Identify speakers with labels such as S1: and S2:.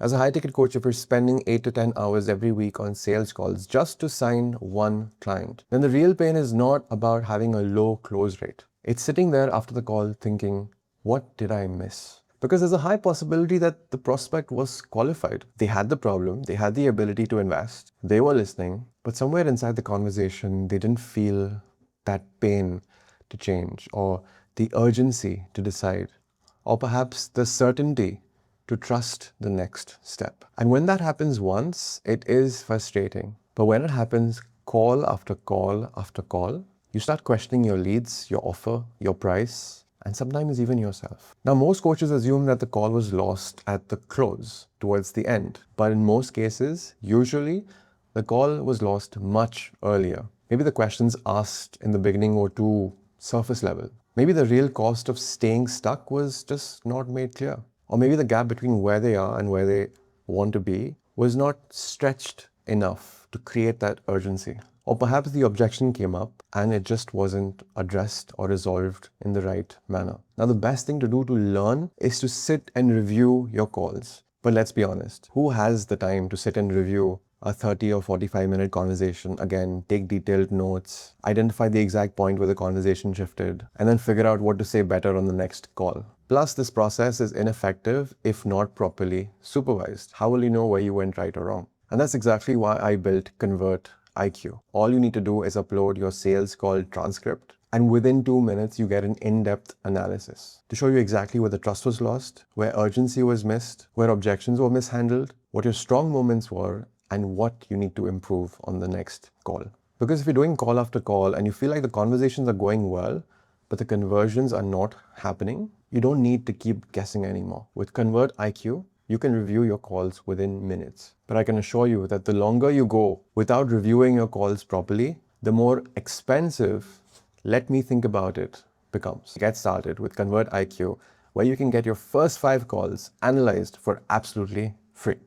S1: As a high-ticket coach, if you're spending 8 to 10 hours every week on sales calls just to sign one client, then the real pain is not about having a low close rate. It's sitting there after the call thinking, what did I miss? Because there's a high possibility that the prospect was qualified. They had the problem, they had the ability to invest, they were listening, but somewhere inside the conversation, they didn't feel that pain to change, or the urgency to decide, or perhaps the certainty to trust the next step. And when that happens once, it is frustrating. But when it happens call after call after call, you start questioning your leads, your offer, your price, and sometimes even yourself. Now, most coaches assume that the call was lost at the close, towards the end. But in most cases, usually, the call was lost much earlier. Maybe the questions asked in the beginning were too surface level. Maybe the real cost of staying stuck was just not made clear. Or maybe the gap between where they are and where they want to be was not stretched enough to create that urgency. Or perhaps the objection came up and it just wasn't addressed or resolved in the right manner. Now, the best thing to do to learn is to sit and review your calls. But let's be honest, who has the time to sit and review a 30 or 45-minute conversation, again, take detailed notes, identify the exact point where the conversation shifted, and then figure out what to say better on the next call? Plus, this process is ineffective if not properly supervised. How will you know where you went right or wrong? And that's exactly why I built Convert IQ. All you need to do is upload your sales call transcript, and within 2 minutes, you get an in-depth analysis to show you exactly where the trust was lost, where urgency was missed, where objections were mishandled, what your strong moments were, and what you need to improve on the next call. Because if you're doing call after call and you feel like the conversations are going well, but the conversions are not happening, you don't need to keep guessing anymore. With Convert IQ, you can review your calls within minutes. But I can assure you that the longer you go without reviewing your calls properly, the more expensive, let me think about it, becomes. Get started with Convert IQ, where you can get your first 5 calls analyzed for absolutely free.